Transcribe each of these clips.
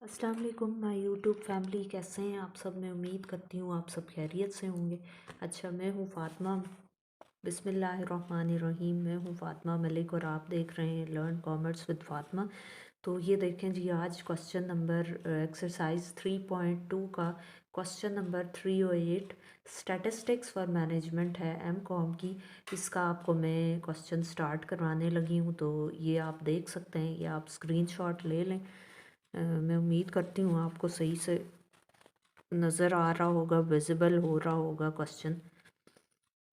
अस्सलाम वालेकुम my YouTube family, कैसे हैं आप सब। मैं उम्मीद करती हूँ आप सब खैरियत से होंगे। अच्छा, मैं हूँ फ़ातिमा। बिस्मिल्लाहिर्रहमानिर्रहीम। मैं हूँ फ़ातिमा मलिक और आप देख रहे हैं लर्न कॉमर्स विद फ़ातिमा। तो ये देखें जी, आज क्वेश्चन नंबर एक्सरसाइज 3.2 का question number 308 statistics for management है एम कॉम की। इसका आपको मैं क्वेश्चन स्टार्ट करवाने लगी हूँ, तो ये आप देख सकते हैं, ये आप स्क्रीनशॉट ले लें। मैं उम्मीद करती हूँ आपको सही से नज़र आ रहा होगा, विजिबल हो रहा होगा क्वेश्चन।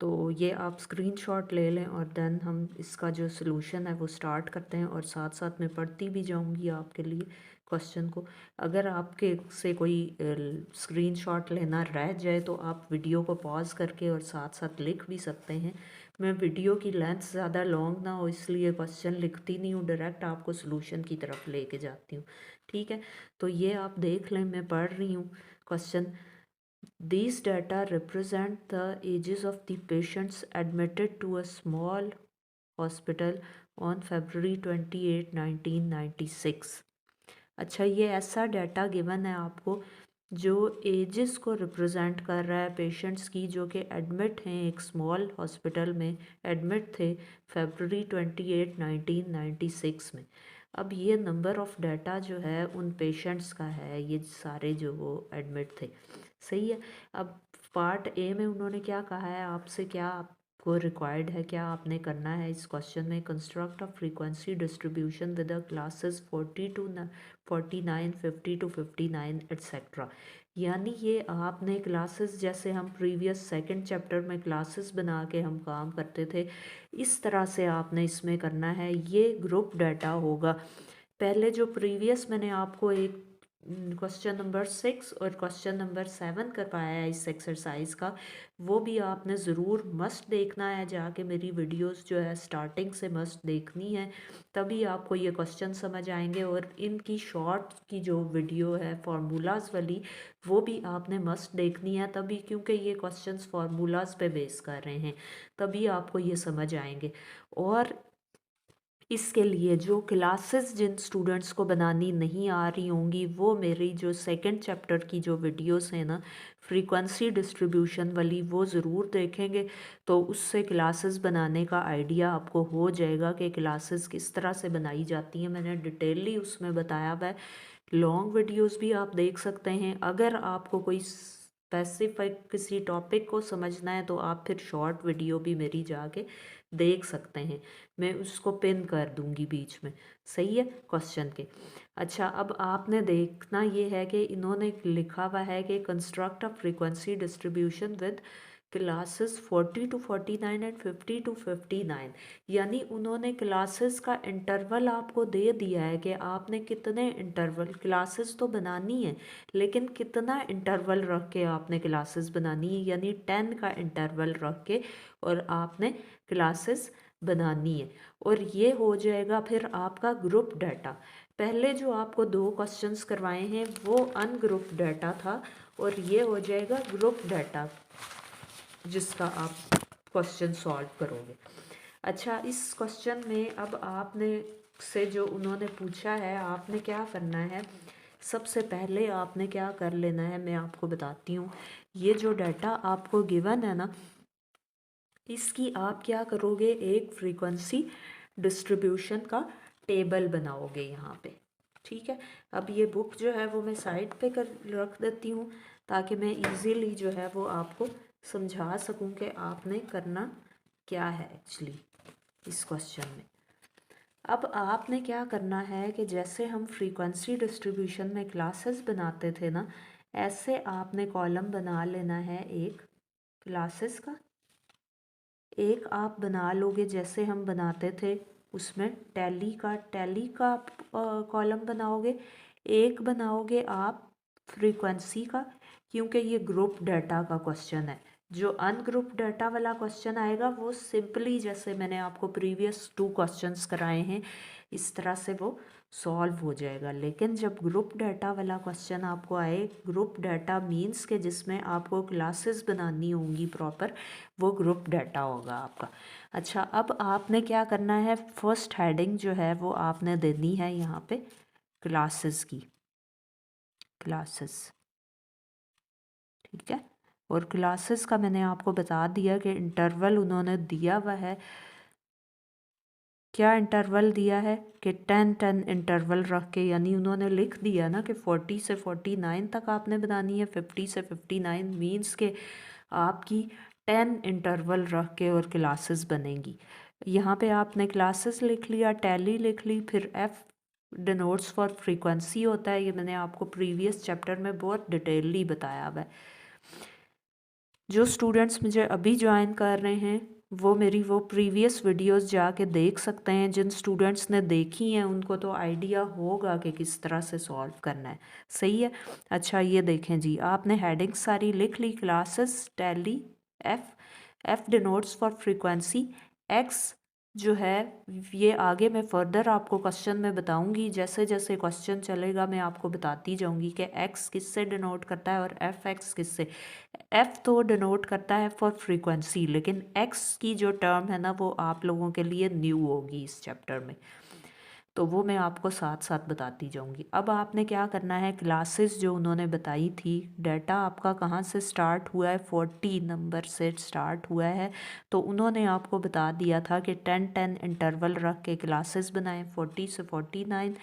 तो ये आप स्क्रीनशॉट ले लें और देन हम इसका जो सलूशन है वो स्टार्ट करते हैं, और साथ साथ मैं पढ़ती भी जाऊंगी आपके लिए क्वेश्चन को। अगर आपके से कोई स्क्रीनशॉट लेना रह जाए तो आप वीडियो को पॉज करके और साथ साथ लिख भी सकते हैं। मैं वीडियो की लेंथ ज़्यादा लॉन्ग ना हो इसलिए क्वेश्चन लिखती नहीं हूँ, डायरेक्ट आपको सलूशन की तरफ लेके जाती हूँ। ठीक है, तो ये आप देख लें, मैं पढ़ रही हूँ question. These data represent the ages of the patients admitted to a small hospital on February 28, 1996। अच्छा, ये ऐसा डाटा गिवन है आपको जो एजेस को रिप्रेजेंट कर रहा है पेशेंट्स की, जो कि एडमिट हैं एक स्मॉल हॉस्पिटल में, एडमिट थे February 28, 1996 में। अब ये नंबर ऑफ़ डाटा जो है उन पेशेंट्स का है, ये सारे जो वो एडमिट थे। सही है। अब पार्ट ए में उन्होंने क्या कहा है आपसे, क्या आपको रिक्वायर्ड है, क्या आपने करना है इस क्वेश्चन में। Construct a frequency distribution with the classes 40 to 49, 50 to 59 etcetera. यानी ये आपने क्लासेस, जैसे हम प्रीवियस सेकंड चैप्टर में क्लासेस बना के हम काम करते थे, इस तरह से आपने इसमें करना है। ये ग्रुप डाटा होगा। पहले जो प्रीवियस मैंने आपको एक क्वेश्चन नंबर 6 और क्वेश्चन नंबर 7 करवाया है इस एक्सरसाइज का, वो भी आपने ज़रूर मस्ट देखना है जाके। मेरी वीडियोस जो है स्टार्टिंग से मस्ट देखनी है, तभी आपको ये क्वेश्चन समझ आएंगे। और इनकी शॉर्ट की जो वीडियो है फार्मूलाज वाली, वो भी आपने मस्ट देखनी है तभी, क्योंकि ये क्वेश्चंस फार्मूलाज पे बेस कर रहे हैं, तभी आपको ये समझ आएंगे। और इसके लिए जो क्लासेस जिन स्टूडेंट्स को बनानी नहीं आ रही होंगी, वो मेरी जो सेकंड चैप्टर की जो वीडियोस हैं ना, फ्रीक्वेंसी डिस्ट्रीब्यूशन वाली, वो ज़रूर देखेंगे। तो उससे क्लासेस बनाने का आइडिया आपको हो जाएगा कि क्लासेस किस तरह से बनाई जाती हैं। मैंने डिटेलली उसमें बताया हुआ है। लॉन्ग वीडियोस भी आप देख सकते हैं। अगर आपको कोई स्पेसिफिक किसी टॉपिक को समझना है तो आप फिर शॉर्ट वीडियो भी मेरी जाके देख सकते हैं, मैं उसको पिन कर दूंगी बीच में। सही है क्वेश्चन के। अच्छा, अब आपने देखना ये है कि इन्होंने लिखा हुआ है कि construct a frequency distribution with classes 40 to 49 and 50 to 59। यानी उन्होंने क्लासेस का इंटरवल आपको दे दिया है कि आपने कितने इंटरवल क्लासेस तो बनानी है, लेकिन कितना इंटरवल रख के आपने क्लासेस बनानी है। यानी 10 का इंटरवल रख के और आपने क्लासेस बनानी है। और ये हो जाएगा फिर आपका ग्रुप डाटा। पहले जो आपको दो क्वेश्चंस करवाए हैं वो अनग्रुप डाटा था, और ये हो जाएगा ग्रुप डाटा जिसका आप क्वेश्चन सॉल्व करोगे। अच्छा, इस क्वेश्चन में अब आपने से जो उन्होंने पूछा है, आपने क्या करना है। सबसे पहले आपने क्या कर लेना है, मैं आपको बताती हूँ। ये जो डाटा आपको गिवन है ना, इसकी आप क्या करोगे, एक फ्रीक्वेंसी डिस्ट्रीब्यूशन का टेबल बनाओगे यहाँ पे। ठीक है। अब ये बुक जो है वो मैं साइड पे कर रख देती हूँ, ताकि मैं इजीली जो है वो आपको समझा सकूँ कि आपने करना क्या है एक्चुअली इस क्वेश्चन में। अब आपने क्या करना है कि जैसे हम फ्रीक्वेंसी डिस्ट्रीब्यूशन में क्लासेस बनाते थे ना, ऐसे आपने कॉलम बना लेना है एक क्लासेस का। एक आप बना लोगे जैसे हम बनाते थे उसमें टैली का कॉलम बनाओगे। एक बनाओगे आप फ्रीक्वेंसी का, क्योंकि ये ग्रुप डाटा का क्वेश्चन है। जो अनग्रुप डाटा वाला क्वेश्चन आएगा वो सिंपली, जैसे मैंने आपको प्रीवियस 2 क्वेश्चंस कराए हैं, इस तरह से वो सॉल्व हो जाएगा। लेकिन जब ग्रुप डाटा वाला क्वेश्चन आपको आए, ग्रुप डाटा मीन्स के जिसमें आपको क्लासेस बनानी होंगी प्रॉपर, वो ग्रुप डाटा होगा आपका। अच्छा, अब आपने क्या करना है, फर्स्ट हेडिंग जो है वो आपने देनी है यहाँ पे क्लासेस की। क्लासेस, ठीक है। और क्लासेस का मैंने आपको बता दिया कि इंटरवल उन्होंने दिया हुआ है, क्या इंटरवल दिया है कि 10-10 इंटरवल रख के, यानी उन्होंने लिख दिया ना कि 40 से 49 तक आपने बनानी है, 50 से 59 मीन्स के आपकी 10 इंटरवल रख के और क्लासेस बनेंगी। यहाँ पे आपने क्लासेस लिख लिया, टैली लिख ली, फिर एफ डिनोट्स फॉर फ्रीक्वेंसी होता है, ये मैंने आपको प्रीवियस चैप्टर में बहुत डिटेलली बताया हुआ है। जो स्टूडेंट्स मुझे अभी ज्वाइन कर रहे हैं वो मेरी वो प्रीवियस वीडियोस जाके देख सकते हैं। जिन स्टूडेंट्स ने देखी हैं उनको तो आइडिया होगा कि किस तरह से सॉल्व करना है, सही है। अच्छा ये देखें जी, आपने हेडिंग सारी लिख ली, classes, tally, f denotes for frequency, x जो है ये आगे मैं फर्दर आपको क्वेश्चन में बताऊंगी, जैसे जैसे क्वेश्चन चलेगा मैं आपको बताती जाऊंगी कि एक्स किससे डिनोट करता है और एफ एक्स किससे। एफ तो डिनोट करता है फॉर फ्रीक्वेंसी, लेकिन एक्स की जो टर्म है ना वो आप लोगों के लिए न्यू होगी इस चैप्टर में, तो वो मैं आपको साथ साथ बताती जाऊंगी। अब आपने क्या करना है, क्लासेस जो उन्होंने बताई थी, डाटा आपका कहाँ से स्टार्ट हुआ है, 40 नंबर से स्टार्ट हुआ है, तो उन्होंने आपको बता दिया था कि 10-10 इंटरवल रख के क्लासेस बनाएं 40 से 49।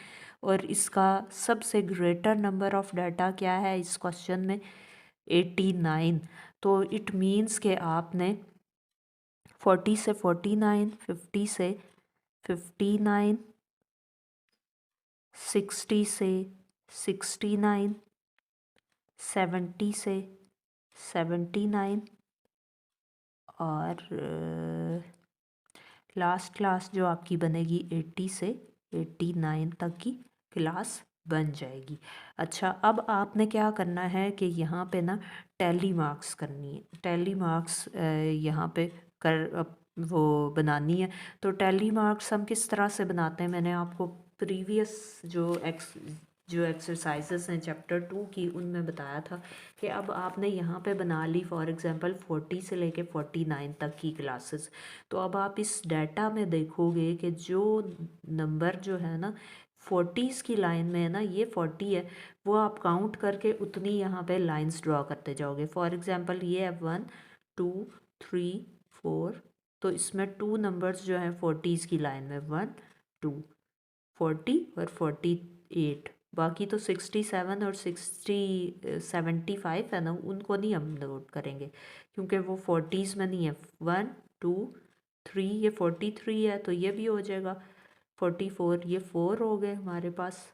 और इसका सबसे ग्रेटर नंबर ऑफ डाटा क्या है इस क्वेश्चन में, 89। तो इट मीन्स के आपने 40 से 49, 50 से 59, 60 से 69, 70 से 79 और लास्ट क्लास जो आपकी बनेगी 80 से 89 तक की क्लास बन जाएगी। अच्छा अब आपने क्या करना है कि यहाँ पे ना टैली मार्क्स करनी है, टैली मार्क्स यहाँ पे वो बनानी है। तो टैली मार्क्स हम किस तरह से बनाते हैं, मैंने आपको प्रीवियस जो एक्सरसाइजेस हैं चैप्टर 2 की उनमें बताया था कि अब आपने यहाँ पे बना ली फॉर एग्जांपल 40 से लेके 49 तक की क्लासेस। तो अब आप इस डाटा में देखोगे कि जो नंबर जो है ना 40s की लाइन में है ना, ये 40 है, वो आप काउंट करके उतनी यहाँ पे लाइंस ड्रॉ करते जाओगे। फॉर एग्जांपल ये है 1 2 3 4, तो इसमें 2 नंबर्स जो हैं 40s की लाइन में 1 2 40 और 48, बाकी तो 67 और 75 है ना, उनको नहीं हम नोट करेंगे क्योंकि वो 40s में नहीं है। 1 2 3, ये 43 है तो ये भी हो जाएगा 44, ये 4 हो गए हमारे पास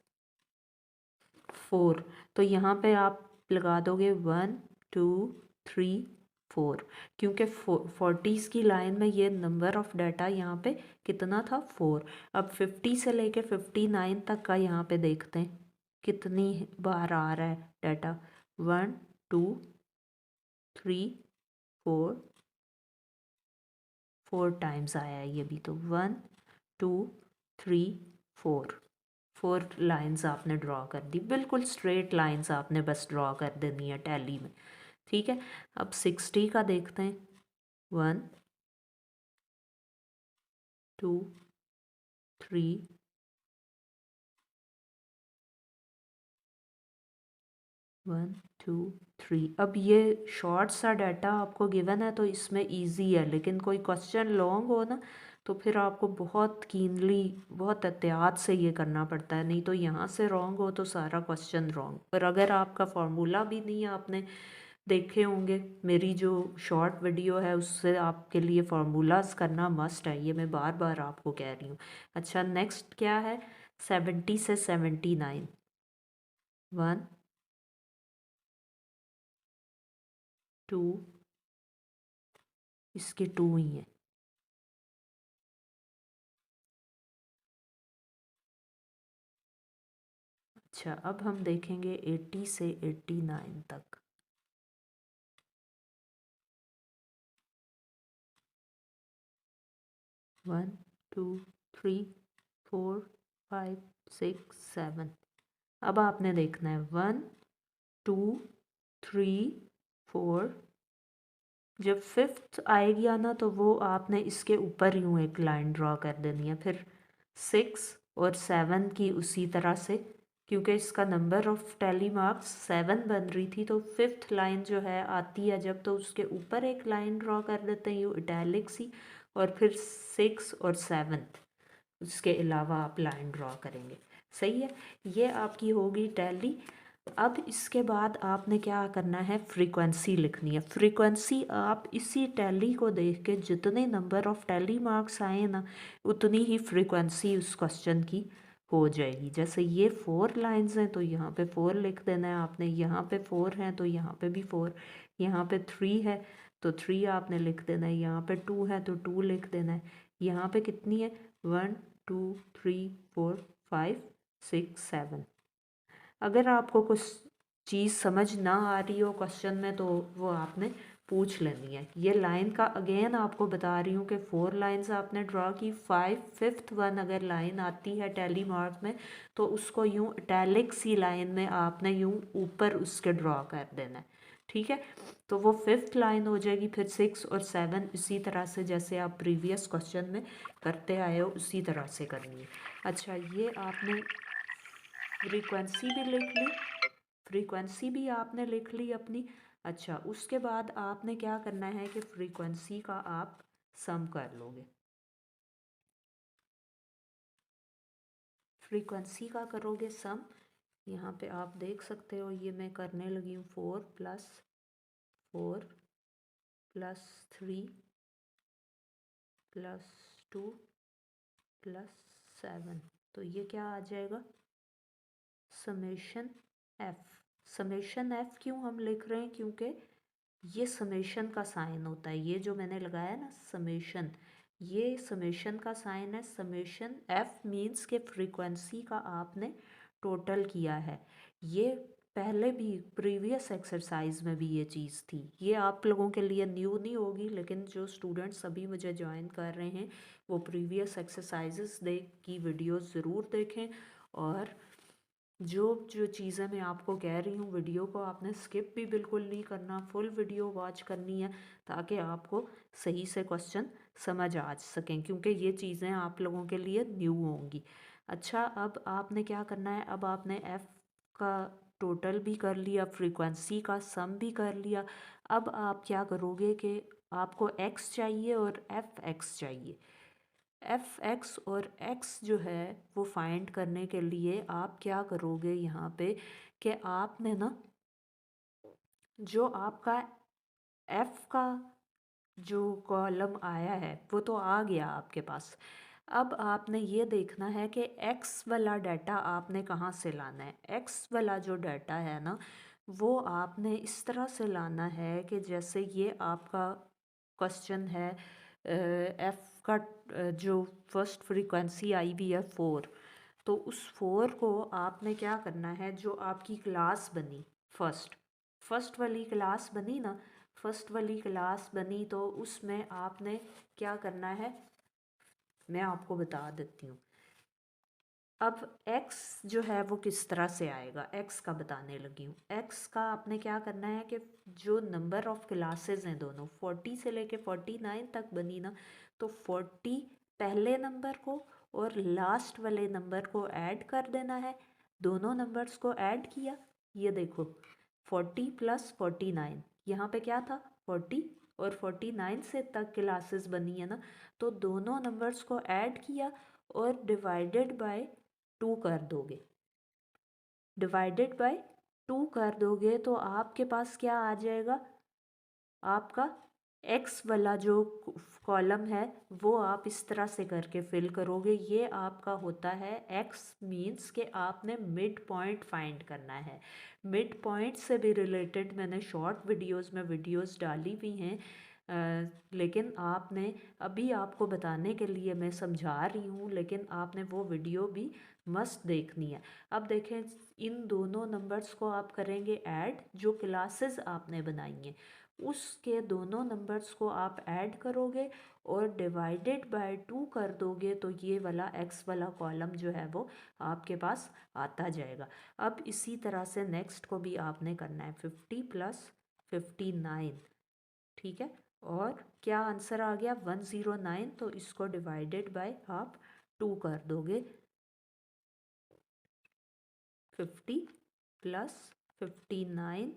4। तो यहाँ पे आप लगा दोगे 1 2 3 4, क्योंकि 40s की लाइन में ये नंबर ऑफ डाटा यहाँ पे कितना था 4। अब 50 से लेके 59 तक का यहाँ पे देखते हैं कितनी बार आ रहा है डाटा, 1 2 3 4, 4 टाइम्स आया है ये भी, तो 1 2 3 4, 4 लाइंस आपने ड्रॉ कर दी, बिल्कुल स्ट्रेट लाइंस आपने बस ड्रॉ कर देनी है टैली में, ठीक है। अब 60 का देखते हैं, 1 2 3 1 2 3। अब ये शॉर्ट सा डाटा आपको गिवन है तो इसमें इजी है, लेकिन कोई क्वेश्चन लॉन्ग हो ना तो फिर आपको बहुत कीनली बहुत एहतियात से ये करना पड़ता है, नहीं तो यहाँ से रॉन्ग हो तो सारा क्वेश्चन रॉन्ग। और अगर आपका फार्मूला भी नहीं आपने देखे होंगे, मेरी जो शॉर्ट वीडियो है उससे आपके लिए फार्मूलाज करना मस्ट है, ये मैं बार बार आपको कह रही हूँ। अच्छा नेक्स्ट क्या है, 70 से 79, 1 2, इसके 2 ही हैं। अच्छा अब हम देखेंगे 80 से 89 तक, 1 2 3 4 5 6 7। अब आपने देखना है 1 2 3 4, जब फिफ्थ आएगी आना तो वो आपने इसके ऊपर यूँ एक लाइन ड्रॉ कर देनी है, फिर 6 और 7 की उसी तरह से क्योंकि इसका नंबर ऑफ टैली मार्क्स 7 बन रही थी, तो 5th लाइन जो है आती है जब, तो उसके ऊपर एक लाइन ड्रॉ कर देते हैं यूँ इटैलिक सी, और फिर 6 और 7th उसके अलावा आप लाइन ड्रॉ करेंगे। सही है, ये आपकी होगी टैली। अब इसके बाद आपने क्या करना है, फ्रीक्वेंसी लिखनी है। फ्रीक्वेंसी आप इसी टैली को देख के जितने नंबर ऑफ टैली मार्क्स आए ना, उतनी ही फ्रीक्वेंसी उस क्वेश्चन की हो जाएगी। जैसे ये 4 लाइंस हैं तो यहाँ पे 4 लिख देना है आपने, यहाँ पे 4 हैं तो यहाँ पे भी 4, यहाँ पे 3 है तो 3 आपने लिख देना है, यहाँ पे 2 है तो 2 लिख देना है। यहाँ पे कितनी है, 1 2 3 4 5 6 7। अगर आपको कुछ चीज़ समझ ना आ रही हो क्वेश्चन में तो वो आपने पूछ लेनी है। ये लाइन का अगेन आपको बता रही हूँ कि 4 लाइंस आपने ड्रॉ की, 5th वन अगर लाइन आती है टैली मार्क में तो उसको यूँ इटैलिक सी लाइन में आपने यूँ ऊपर उसके ड्रॉ कर देना है। ठीक है, तो वो 5th लाइन हो जाएगी। फिर 6 और 7 इसी तरह से जैसे आप प्रीवियस क्वेश्चन में करते आए हो उसी तरह से करनी है। अच्छा, ये आपने फ्रीक्वेंसी भी लिख ली, फ्रीक्वेंसी भी आपने लिख ली अपनी। अच्छा, उसके बाद आपने क्या करना है कि फ्रीक्वेंसी का आप सम कर लोगे। फ्रीक्वेंसी का करोगे सम, यहाँ पे आप देख सकते हो ये मैं करने लगी हूँ 4 + 4 + 3 + 2 + 7, तो ये क्या आ जाएगा, समेशन एफ। समेशन एफ क्यों हम लिख रहे हैं, क्योंकि ये समेशन का साइन होता है, ये जो मैंने लगाया ना समेशन, ये समेशन का साइन है। समेशन एफ मीन्स के फ्रीक्वेंसी का आपने टोटल किया है। ये पहले भी प्रीवियस एक्सरसाइज में भी ये चीज़ थी, ये आप लोगों के लिए न्यू नहीं होगी, लेकिन जो स्टूडेंट्स अभी मुझे ज्वाइन कर रहे हैं वो प्रीवियस एक्सरसाइजेस की वीडियोस ज़रूर देखें। और जो जो चीज़ें मैं आपको कह रही हूँ, वीडियो को आपने स्किप भी बिल्कुल नहीं करना, फुल वीडियो वॉच करनी है ताकि आपको सही से क्वेश्चन समझ आ सकें, क्योंकि ये चीज़ें आप लोगों के लिए न्यू होंगी। अच्छा, अब आपने क्या करना है, अब आपने एफ़ का टोटल भी कर लिया, फ्रीक्वेंसी का सम भी कर लिया। अब आप क्या करोगे कि आपको एक्स चाहिए और एफ एक्स चाहिए। एफ एक्स और एक्स जो है वो फाइंड करने के लिए आप क्या करोगे यहाँ पे कि आपने ना जो आपका एफ का जो कॉलम आया है वो तो आ गया आपके पास। अब आपने ये देखना है कि एक्स वाला डाटा आपने कहाँ से लाना है। एक्स वाला जो डाटा है ना वो आपने इस तरह से लाना है कि जैसे ये आपका क्वेश्चन है, एफ का जो फर्स्ट फ्रीक्वेंसी आई भी है 4, तो उस 4 को आपने क्या करना है, जो आपकी क्लास बनी फर्स्ट, फर्स्ट वाली क्लास बनी ना, फर्स्ट वाली क्लास बनी तो उसमें आपने क्या करना है मैं आपको बता देती हूँ। अब x जो है वो किस तरह से आएगा, x का बताने लगी हूँ। x का आपने क्या करना है कि जो नंबर ऑफ क्लासेस हैं दोनों 40 से लेके 49 तक बनी ना, तो 40 पहले नंबर को और लास्ट वाले नंबर को ऐड कर देना है। दोनों नंबर्स को ऐड किया, ये देखो 40 + 49, यहाँ पे क्या था 40 और 49 से तक क्लासेस बनी है ना, तो दोनों नंबर्स को ऐड किया और डिवाइडेड बाय 2 कर दोगे। डिवाइडेड बाय 2 कर दोगे तो आपके पास क्या आ जाएगा, आपका एक्स वाला जो कॉलम है वो आप इस तरह से करके फिल करोगे। ये आपका होता है एक्स मीन्स कि आपने मिड पॉइंट फाइंड करना है। मिड पॉइंट से भी रिलेटेड मैंने शॉर्ट वीडियोस में वीडियोस डाली हुई हैं, लेकिन आपने अभी आपको बताने के लिए मैं समझा रही हूँ, लेकिन आपने वो वीडियो भी मस्त देखनी है। अब देखें, इन दोनों नंबर्स को आप करेंगे ऐड, जो क्लासेस आपने बनाई हैं उसके दोनों नंबर्स को आप ऐड करोगे और डिवाइडेड बाय 2 कर दोगे, तो ये वाला एक्स वाला कॉलम जो है वो आपके पास आता जाएगा। अब इसी तरह से नेक्स्ट को भी आपने करना है 50 + 59, ठीक है। और क्या आंसर आ गया 109, तो इसको डिवाइडेड बाय आप 2 कर दोगे 50 प्लस 59,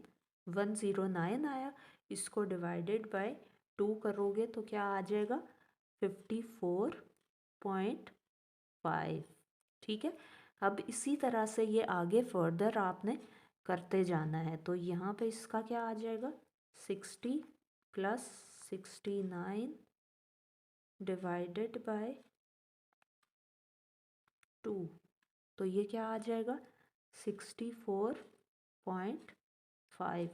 109 आया। इसको डिवाइडेड बाय 2 करोगे तो क्या आ जाएगा 54.5। ठीक है। अब इसी तरह से ये आगे फर्दर आपने करते जाना है। तो यहाँ पे इसका क्या आ जाएगा 60 प्लस 69 डिवाइडेड बाय 2। तो ये क्या आ जाएगा 64.5।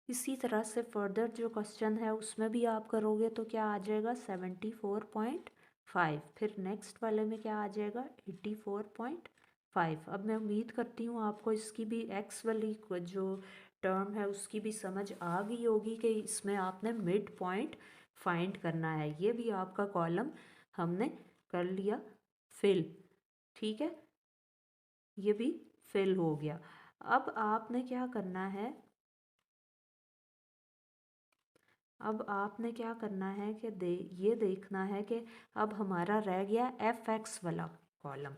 इसी तरह से फर्दर जो क्वेश्चन है उसमें भी आप करोगे तो क्या आ जाएगा 74.5। फिर नेक्स्ट वाले में क्या आ जाएगा 84.5। अब मैं उम्मीद करती हूँ आपको इसकी भी एक्स वाली जो टर्म है उसकी भी समझ आ गई होगी कि इसमें आपने मिड पॉइंट फाइंड करना है। ये भी आपका कॉलम हमने कर लिया फिल। ठीक है, ये भी फिल हो गया। अब आपने क्या करना है, अब आपने क्या करना है कि ये देखना है कि अब हमारा रह गया एफ एक्स वाला कॉलम।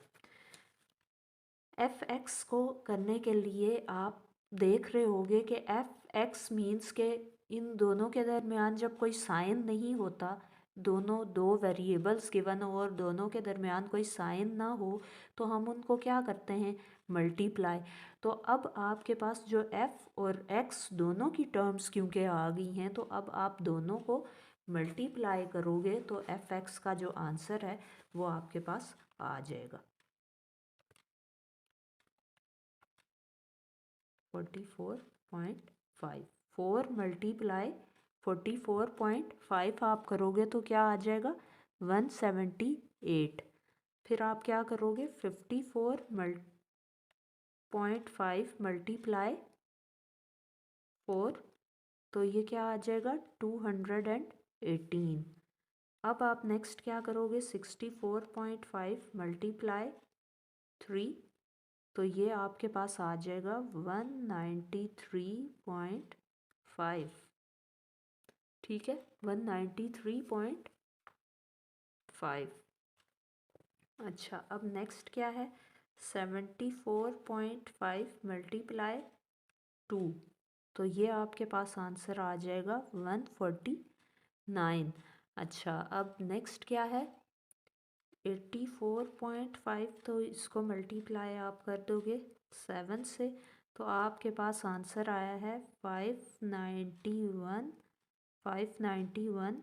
एफ एक्स को करने के लिए आप देख रहे होंगे कि एफ एक्स मीन्स के इन दोनों के दरमियान जब कोई साइन नहीं होता, दोनों दो वेरिएबल्स गिवन हो और दोनों के दरमियान कोई साइन ना हो तो हम उनको क्या करते हैं मल्टीप्लाई। तो अब आपके पास जो एफ और एक्स दोनों की टर्म्स क्योंकि आ गई हैं तो अब आप दोनों को मल्टीप्लाई करोगे तो एफ एक्स का जो आंसर है वो आपके पास आ जाएगा 44.5। 4 मल्टीप्लाई 44.5 आप करोगे तो क्या आ जाएगा 178। फिर आप क्या करोगे 54.5 मल्टीप्लाई 4 तो ये क्या आ जाएगा 218। अब आप नेक्स्ट क्या करोगे 64.5 मल्टीप्लाई 3 तो ये आपके पास आ जाएगा 193.5। ठीक है 193.5। अच्छा अब नेक्स्ट क्या है 74.5 मल्टीप्लाई 2 तो ये आपके पास आंसर आ जाएगा 149। अच्छा अब नेक्स्ट क्या है 84.5 तो इसको मल्टीप्लाई आप कर दोगे 7 से तो आपके पास आंसर आया है 591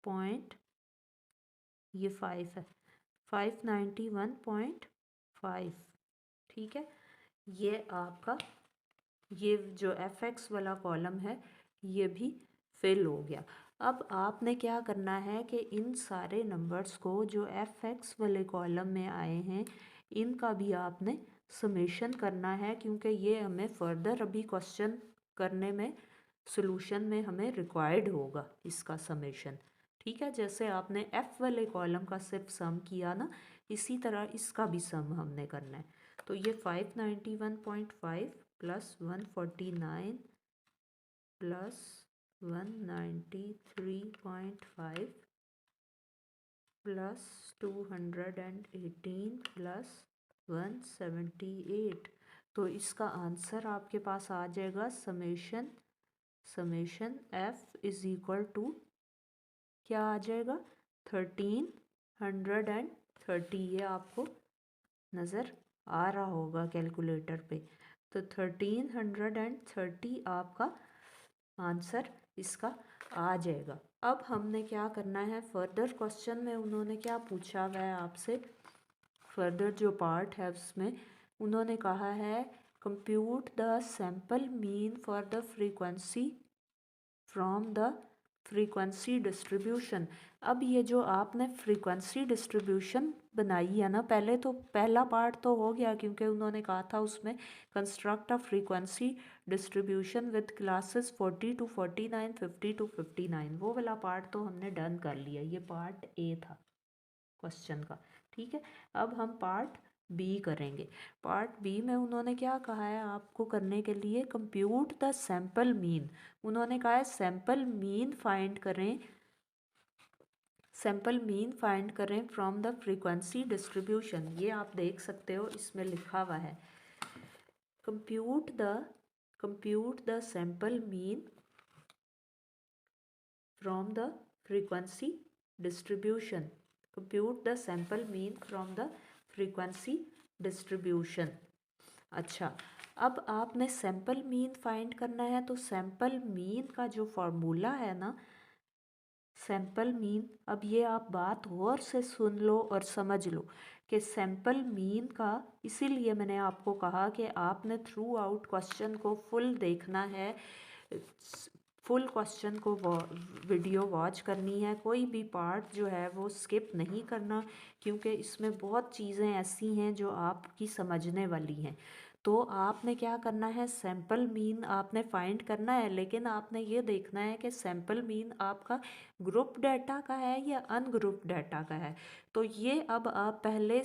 पॉइंट ये 5 है 591.5। ठीक है, ये आपका ये जो एफ एक्स वाला कॉलम है ये भी फिल हो गया। अब आपने क्या करना है कि इन सारे नंबर्स को जो एफ एक्स वाले कॉलम में आए हैं इनका भी आपने समेशन करना है क्योंकि ये हमें फर्दर अभी क्वेश्चन करने में सॉल्यूशन में हमें रिक्वायर्ड होगा इसका समेशन। ठीक है, जैसे आपने एफ वाले कॉलम का सिर्फ सम किया ना इसी तरह इसका भी सम हमने करना है। तो ये 591.5 प्लस 149 प्लस 193.5 प्लस 218 प्लस 178 तो इसका आंसर आपके पास आ जाएगा summation F is equal to क्या आ जाएगा 1330। ये आपको नज़र आ रहा होगा कैलकुलेटर पे। तो 1330 आपका आंसर इसका आ जाएगा। अब हमने क्या करना है फर्दर क्वेश्चन में उन्होंने क्या पूछा हुआ है आपसे, फर्दर जो पार्ट है उसमें उन्होंने कहा है compute the sample mean for the frequency from the frequency distribution. अब ये जो आपने फ्रीक्वेंसी डिस्ट्रीब्यूशन बनाई है ना पहले तो पहला पार्ट तो हो गया क्योंकि उन्होंने कहा था उसमें construct a frequency distribution with classes 40 to 49 50 to 59 वो वाला पार्ट तो हमने डन कर लिया। ये पार्ट ए था क्वेश्चन का। ठीक है, अब हम पार्ट बी करेंगे। पार्ट बी में उन्होंने क्या कहा है आपको करने के लिए कंप्यूट द सैंपल मीन। उन्होंने कहा है सैंपल मीन फाइंड करें सैंपल मीन फाइंड करें फ्रॉम द फ्रीक्वेंसी डिस्ट्रीब्यूशन। ये आप देख सकते हो, इसमें लिखा हुआ है compute the sample mean from the frequency distribution. Compute the sample mean from the frequency distribution. अच्छा, अब आपने सैंपल मीन फाइंड करना है, तो सैंपल मीन का जो फॉर्मूला है ना, सैंपल मीन, अब ये आप बात गौर से सुन लो और समझ लो कि सैंपल मीन का, इसीलिए मैंने आपको कहा कि आपने थ्रू आउट क्वेश्चन को फुल देखना है, फुल क्वेश्चन को वीडियो वॉच करनी है, कोई भी पार्ट जो है वो स्किप नहीं करना, क्योंकि इसमें बहुत चीज़ें ऐसी हैं जो आपकी समझने वाली हैं। तो आपने क्या करना है, सैंपल मीन आपने फाइंड करना है, लेकिन आपने ये देखना है कि सैंपल मीन आपका ग्रुप डाटा का है या अनग्रुप डाटा का है। तो ये अब आप पहले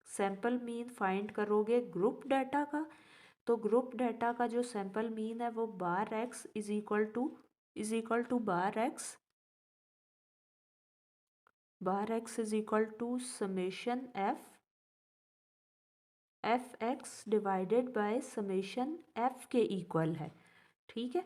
सैंपल मीन फाइंड करोगे ग्रुप डाटा का। तो ग्रुप डाटा का जो सैंपल मीन है वो bar x is equal to bar x is equal to summation f x divided by summation f के इक्वल है। ठीक है,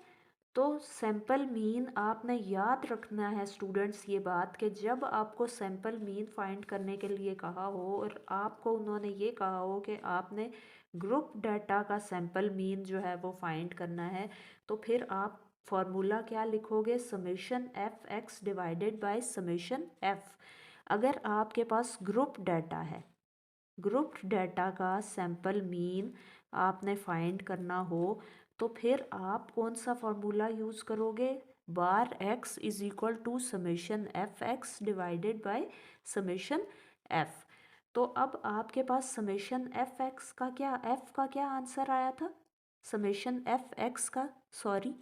तो सैंपल मीन आपने याद रखना है स्टूडेंट्स ये बात, कि जब आपको सैंपल मीन फाइंड करने के लिए कहा हो और आपको उन्होंने ये कहा हो कि आपने ग्रुप डाटा का सैंपल मीन जो है वो फाइंड करना है, तो फिर आप फॉर्मूला क्या लिखोगे, summation f x divided by summation F. अगर आपके पास ग्रुप डाटा है, ग्रुप डाटा का सैंपल मीन आपने फाइंड करना हो, तो फिर आप कौन सा फॉर्मूला यूज़ करोगे, bar x is equal to summation f x divided by summation f. तो अब आपके पास समेशन एफ एक्स का क्या, एफ का क्या आंसर आया था, समेशन एफ एक्स का, सॉरी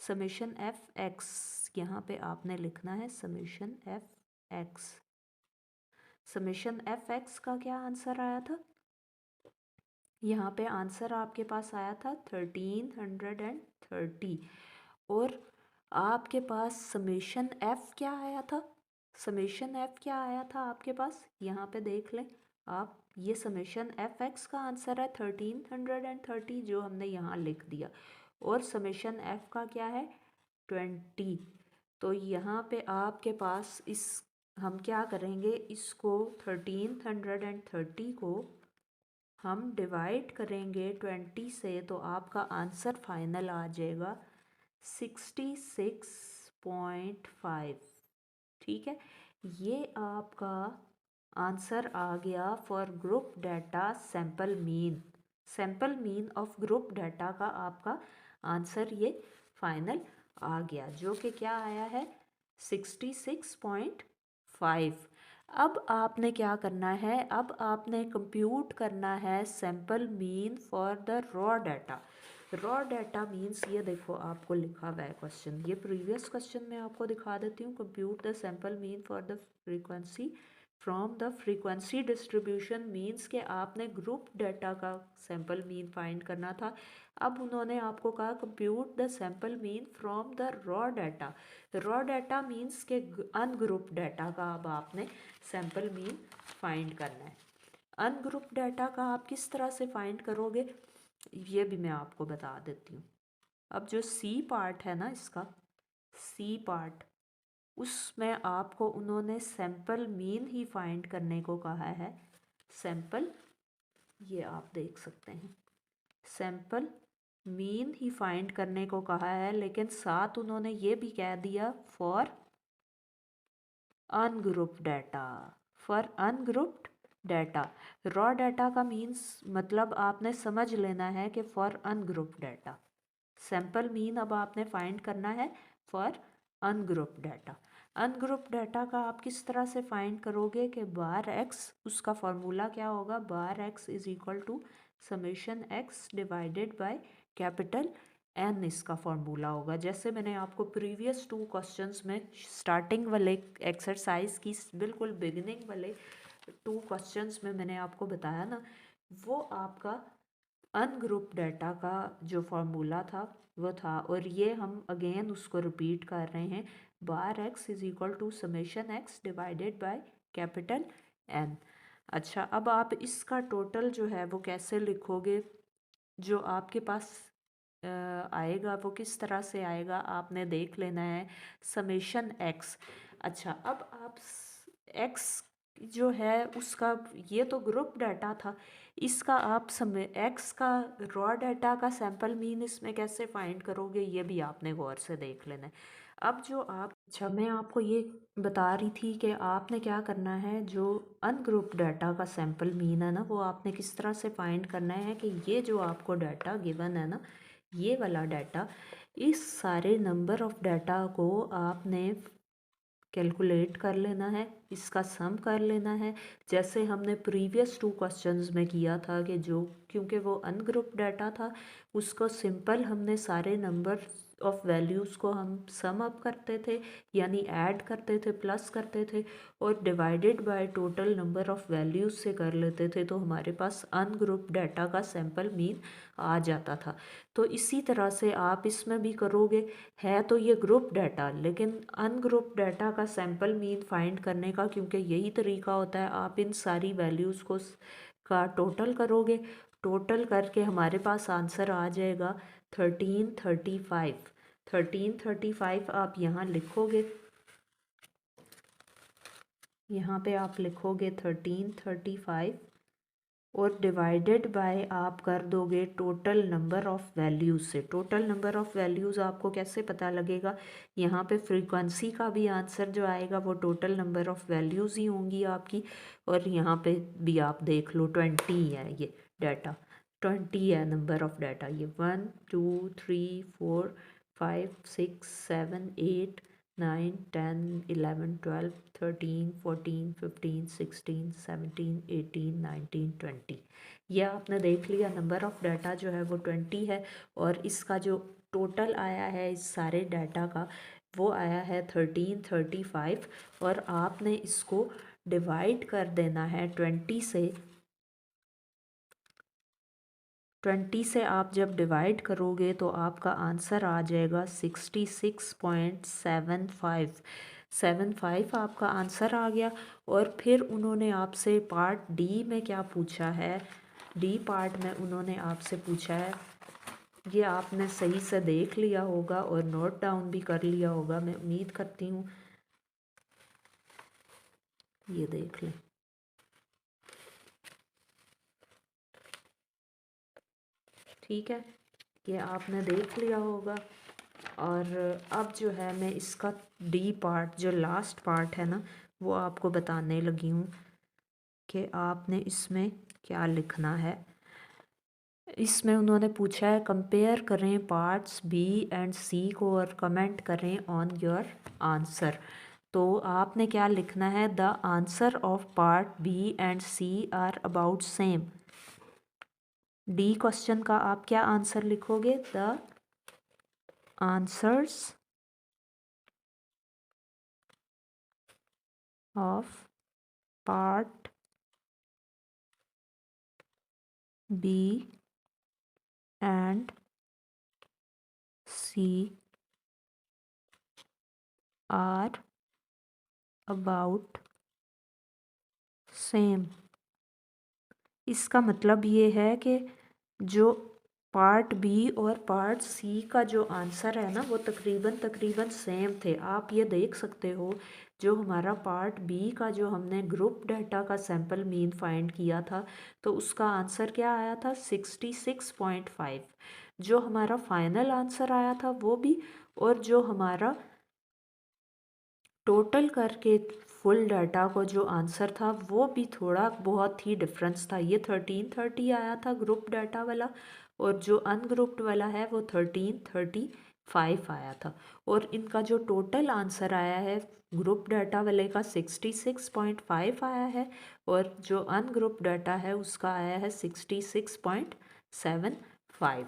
समेशन एफ एक्स, यहाँ पे आपने लिखना है summation f x. Summation f x का क्या आंसर आया था, यहाँ पे आंसर आपके पास आया था 1330। और आपके पास समेशन एफ क्या आया था, समेशन एफ क्या आया था आपके पास, यहाँ पे देख लें आप, ये समेशन एफ एक्स का आंसर है 1330 जो हमने यहाँ लिख दिया, और समेशन एफ का क्या है 20। तो यहाँ पे आपके पास इस, हम क्या करेंगे, इसको 1330 को हम डिवाइड करेंगे 20 से, तो आपका आंसर फाइनल आ जाएगा 66.5। ठीक है, ये आपका आंसर आ गया for group data sample mean of group data का आपका आंसर ये फाइनल आ गया, जो कि क्या आया है 66.5। अब आपने क्या करना है, अब आपने कंप्यूट करना है sample mean for the raw data. Raw data means, ये देखो आपको लिखा हुआ है क्वेश्चन, ये प्रीवियस क्वेश्चन में आपको दिखा देती हूँ, compute the sample mean for the frequency from the frequency distribution means के आपने ग्रुप डाटा का सैंपल मीन फाइंड करना था। अब उन्होंने आपको कहा compute the sample mean from the raw data. Raw data means के अनग्रुप डाटा का अब आपने सैंपल मीन फाइंड करना है। अनग्रुप डाटा का आप किस तरह से फाइंड करोगे, ये भी मैं आपको बता देती हूँ। अब जो सी पार्ट है ना इसका, सी पार्ट, उसमें आपको उन्होंने सैंपल मीन ही फाइंड करने को कहा है। सैंपल, ये आप देख सकते हैं, सैंपल मीन ही फाइंड करने को कहा है, लेकिन साथ उन्होंने ये भी कह दिया for ungrouped data, for ungrouped data. Raw data का मीन्स मतलब आपने समझ लेना है कि for ungrouped data, sample mean अब आपने फाइंड करना है for ungrouped data. Ungrouped data का आप किस तरह से फाइंड करोगे कि बार एक्स, उसका फॉर्मूला क्या होगा, bar x is equal to summation x divided by capital N, इसका फॉर्मूला होगा। जैसे मैंने आपको प्रीवियस 2 क्वेश्चंस में स्टार्टिंग वाले एक्सरसाइज की बिल्कुल बिगिनिंग वाले 2 क्वेश्चंस में मैंने आपको बताया ना, वो आपका अनग्रुप डाटा का जो फॉर्मूला था वो था, और ये हम अगेन उसको रिपीट कर रहे हैं। Bar x is equal to summation x divided by capital N. अच्छा, अब आप इसका टोटल जो है वो कैसे लिखोगे? जो आपके पास आएगा वो किस तरह से आएगा आपने देख लेना है। Summation x. अच्छा, अब आप एक्स जो है उसका, ये तो ग्रुप डाटा था, इसका आप समय एक्स का रॉ डाटा का सैंपल मीन इसमें कैसे फाइंड करोगे, ये भी आपने गौर से देख लेना है। अब जो आप, अच्छा मैं आपको ये बता रही थी कि आपने क्या करना है, जो अनग्रुप डाटा का सैंपल मीन है ना, वो आपने किस तरह से फाइंड करना है कि ये जो आपको डाटा गिवन है ना, ये वाला डाटा, इस सारे नंबर ऑफ डाटा को आपने कैलकुलेट कर लेना है, इसका सम कर लेना है। जैसे हमने प्रीवियस 2 क्वेश्चंस में किया था कि जो, क्योंकि वो अनग्रुप डाटा था, उसको सिंपल हमने सारे नंबर ऑफ वैल्यूज़ को हम सम अप करते थे, यानी ऐड करते थे, प्लस करते थे, और divided by total number of values से कर लेते थे, तो हमारे पास अनग्रुप डाटा का सैंपल मीन आ जाता था। तो इसी तरह से आप इसमें भी करोगे। है तो ये ग्रुप डाटा, लेकिन अनग्रुप डाटा का सैंपल मीन फाइंड करने का, क्योंकि यही तरीका होता है, आप इन सारी वैल्यूज़ को का टोटल करोगे। टोटल करके हमारे पास आंसर आ जाएगा 1335। 1335 आप यहाँ लिखोगे, यहाँ पे आप लिखोगे 1335 और डिवाइडेड बाय आप कर दोगे टोटल नंबर ऑफ़ वैल्यूज़ से। टोटल नंबर ऑफ़ वैल्यूज़ आपको कैसे पता लगेगा? यहाँ पे फ्रीक्वेंसी का भी आंसर जो आएगा वो टोटल नंबर ऑफ़ वैल्यूज़ ही होंगी आपकी। और यहाँ पे भी आप देख लो 20 है ये डाटा, 20 है नंबर ऑफ़ डाटा। ये 1 2 3 4 5 6 7 8 9 10 11 12 13 14 15 16 17 18 19 20। यह आपने देख लिया, नंबर ऑफ़ डाटा जो है वो 20 है, और इसका जो टोटल आया है इस सारे डाटा का, वो आया है 1335। और आपने इसको डिवाइड कर देना है 20 से आप जब डिवाइड करोगे तो आपका आंसर आ जाएगा 66.75 आपका आंसर आ गया। और फिर उन्होंने आपसे पार्ट डी में क्या पूछा है, डी पार्ट में उन्होंने आपसे पूछा है, ये आपने सही से देख लिया होगा और नोट डाउन भी कर लिया होगा, मैं उम्मीद करती हूँ। ये देख लें, ठीक है, ये आपने देख लिया होगा। और अब जो है मैं इसका डी पार्ट, जो लास्ट पार्ट है ना, वो आपको बताने लगी हूँ कि आपने इसमें क्या लिखना है। इसमें उन्होंने पूछा है कंपेयर करें पार्ट्स बी एंड सी को और कमेंट करें ऑन योर आंसर। तो आपने क्या लिखना है, the answer of part B and C are about same. D question का आप क्या आंसर लिखोगे, the answers of part B and C are about same. इसका मतलब ये है कि जो पार्ट बी और पार्ट सी का जो आंसर है ना, वो तकरीबन तकरीबन सेम थे। आप ये देख सकते हो, जो हमारा पार्ट बी का जो हमने ग्रुप डाटा का सैंपल मीन फाइंड किया था, तो उसका आंसर क्या आया था, 66.5। जो हमारा फाइनल आंसर आया था वो भी, और जो हमारा टोटल करके फुल डाटा को जो आंसर था वो भी थोड़ा बहुत ही डिफरेंस था। ये 1330 आया था ग्रुप डाटा वाला, और जो अनग्रुप्ड वाला है वो 1335 आया था। और इनका जो टोटल आंसर आया है ग्रुप डाटा वाले का 66.5 आया है, और जो अनग्रुप डाटा है उसका आया है 66.75।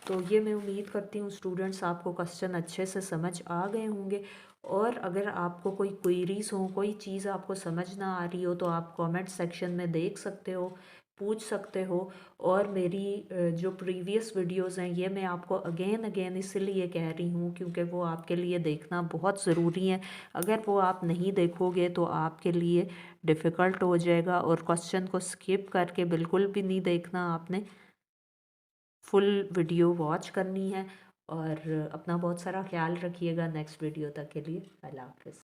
तो ये मैं उम्मीद करती हूँ स्टूडेंट्स आपको क्वेश्चन अच्छे से समझ आ गए होंगे। और अगर आपको कोई क्वेरीज हो, कोई चीज़ आपको समझ ना आ रही हो, तो आप कमेंट सेक्शन में देख सकते हो। पूछ सकते हो। और मेरी जो प्रीवियस वीडियोस हैं ये मैं आपको अगेन अगेन इसलिए कह रही हूँ क्योंकि वो आपके लिए देखना बहुत ज़रूरी है। अगर वो आप नहीं देखोगे तो आपके लिए डिफ़िकल्ट हो जाएगा। और क्वेश्चन को स्किप करके बिल्कुल भी नहीं देखना आपने, फुल वीडियो वॉच करनी है। और अपना बहुत सारा ख्याल रखिएगा। नेक्स्ट वीडियो तक के लिए अल्लाह हाफ़िज़।